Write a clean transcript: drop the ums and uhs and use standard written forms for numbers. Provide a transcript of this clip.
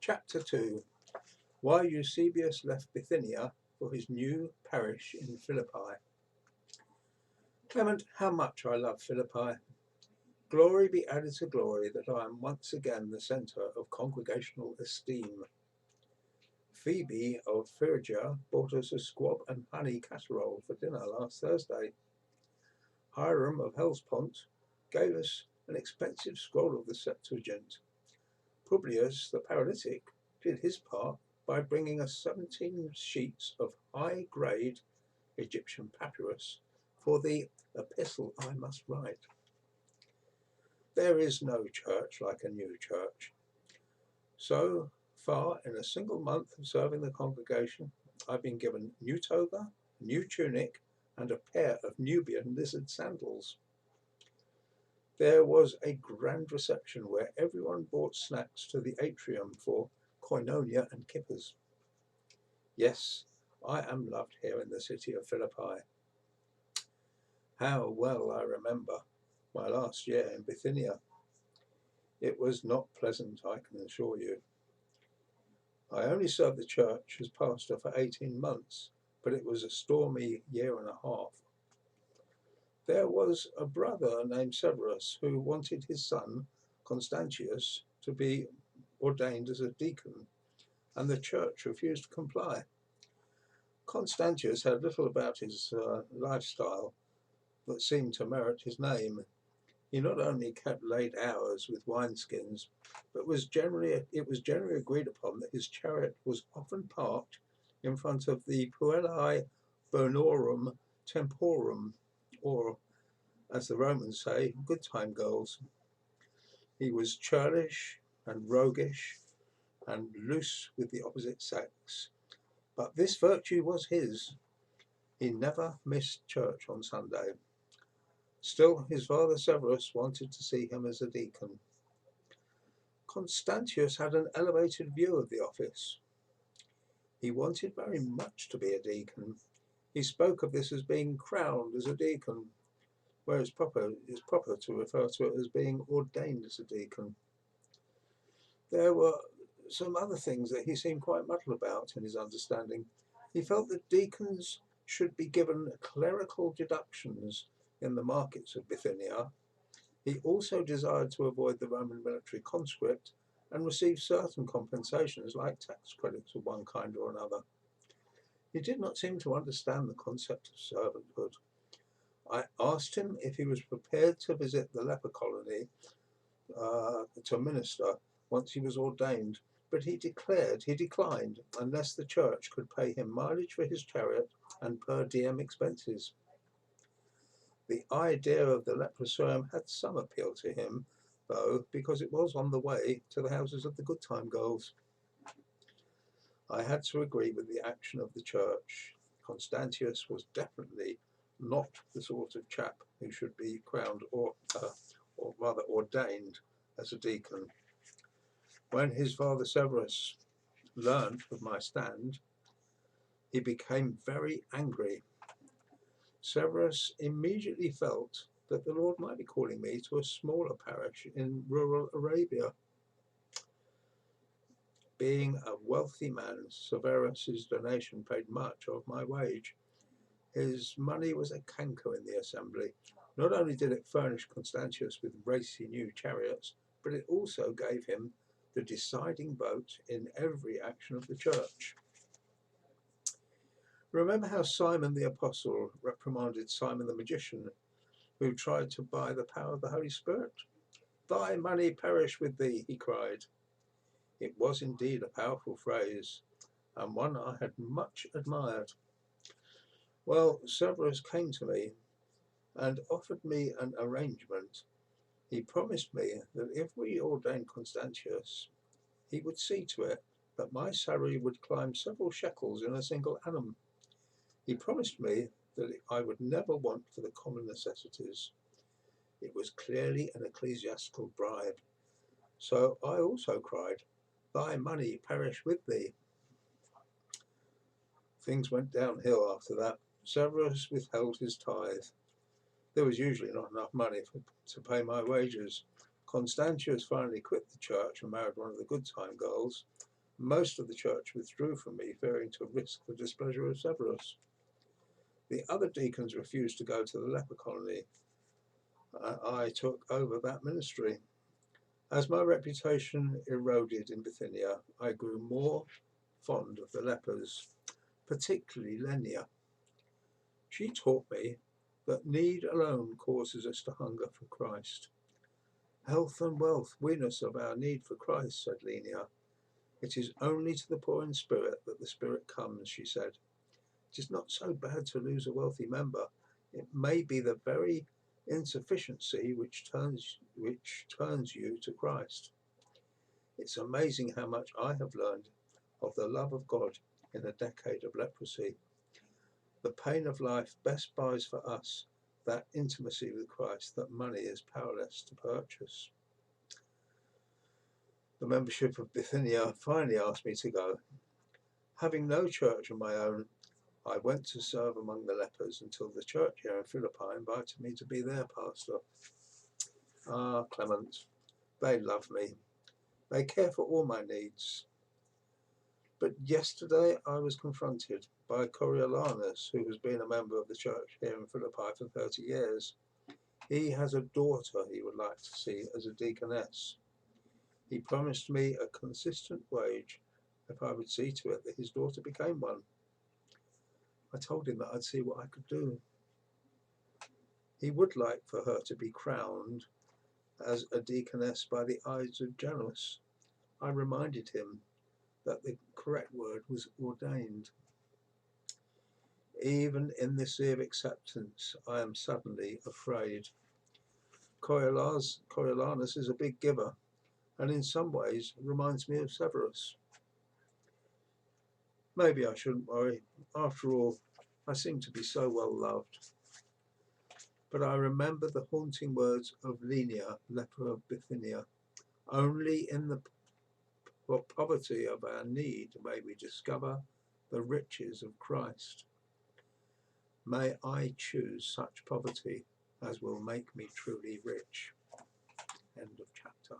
Chapter 2. Why Eusebius left Bithynia for his new parish in Philippi. Clement, how much I love Philippi. Glory be added to glory that I am once again the centre of congregational esteem. Phoebe of Phrygia bought us a squab and honey casserole for dinner last Thursday. Hiram of Hellespont gave us an expensive scroll of the Septuagint. Publius the paralytic did his part by bringing us 17 sheets of high-grade Egyptian papyrus for the epistle I must write. There is no church like a new church. So far, in a single month of serving the congregation, I've been given new toga, new tunic, and a pair of Nubian lizard sandals. There was a grand reception where everyone brought snacks to the atrium for koinonia and kippers. Yes, I am loved here in the city of Philippi. How well I remember my last year in Bithynia. It was not pleasant, I can assure you. I only served the church as pastor for 18 months, but it was a stormy year and a half. There was a brother named Severus who wanted his son, Constantius, to be ordained as a deacon, and the church refused to comply. Constantius had little about his lifestyle that seemed to merit his name. He not only kept late hours with wineskins, but it was generally agreed upon that his chariot was often parked in front of the Puellae Bonorum Temporum, or, as the Romans say, good time girls. He was churlish and roguish and loose with the opposite sex, but this virtue was his. He never missed church on Sunday. Still, his father Severus wanted to see him as a deacon. Constantius had an elevated view of the office. He wanted very much to be a deacon. He spoke of this as being crowned as a deacon, whereas it's proper to refer to it as being ordained as a deacon. There were some other things that he seemed quite muddled about in his understanding. He felt that deacons should be given clerical deductions in the markets of Bithynia. He also desired to avoid the Roman military conscript and receive certain compensations like tax credits of one kind or another. He did not seem to understand the concept of servanthood. I asked him if he was prepared to visit the leper colony to minister once he was ordained, but he declined unless the church could pay him mileage for his chariot and per diem expenses. The idea of the leprosarium had some appeal to him, though, because it was on the way to the houses of the good time girls. I had to agree with the action of the church. Constantius was definitely not the sort of chap who should be crowned or rather ordained as a deacon. When his father Severus learned of my stand, he became very angry. Severus immediately felt that the Lord might be calling me to a smaller parish in rural Arabia. Being a wealthy man, Severus's donation paid much of my wage. His money was a canker in the assembly. Not only did it furnish Constantius with racy new chariots, but it also gave him the deciding vote in every action of the church. Remember how Simon the Apostle reprimanded Simon the magician, who tried to buy the power of the Holy Spirit? Thy money perish with thee, he cried. It was indeed a powerful phrase, and one I had much admired. Well, Severus came to me and offered me an arrangement. He promised me that if we ordained Constantius, he would see to it that my salary would climb several shekels in a single annum. He promised me that I would never want for the common necessities. It was clearly an ecclesiastical bribe. So I also cried, thy money perish with thee. Things went downhill after that. Severus withheld his tithe. There was usually not enough money to pay my wages. Constantius finally quit the church and married one of the good time girls, Most of the church withdrew from me, fearing to risk the displeasure of Severus. The other deacons refused to go to the leper colony. I took over that ministry. As my reputation eroded in Bithynia, I grew more fond of the lepers, particularly Lenia. She taught me that need alone causes us to hunger for Christ. Health and wealth win us of our need for Christ, said Lenia. It is only to the poor in spirit that the Spirit comes, she said. It is not so bad to lose a wealthy member. It may be the very insufficiency which turns you to Christ. It's amazing how much I have learned of the love of God in a decade of leprosy. The pain of life best buys for us that intimacy with Christ that money is powerless to purchase. The membership of Bithynia finally asked me to go. Having no church of my own, I went to serve among the lepers until the church here in Philippi invited me to be their pastor. Ah, Clement, they love me. They care for all my needs. But yesterday I was confronted by Coriolanus, who has been a member of the church here in Philippi for 30 years. He has a daughter he would like to see as a deaconess. He promised me a consistent wage if I would see to it that his daughter became one. I told him that I'd see what I could do. He would like for her to be crowned as a deaconess by the Ides of Janus. I reminded him that the correct word was ordained. Even in this sea of acceptance, I am suddenly afraid. Coriolanus is a big giver, and in some ways reminds me of Severus. Maybe I shouldn't worry. After all, I seem to be so well loved. But I remember the haunting words of Lenia, leper of Bithynia. Only in the poverty of our need may we discover the riches of Christ. May I choose such poverty as will make me truly rich. End of chapter.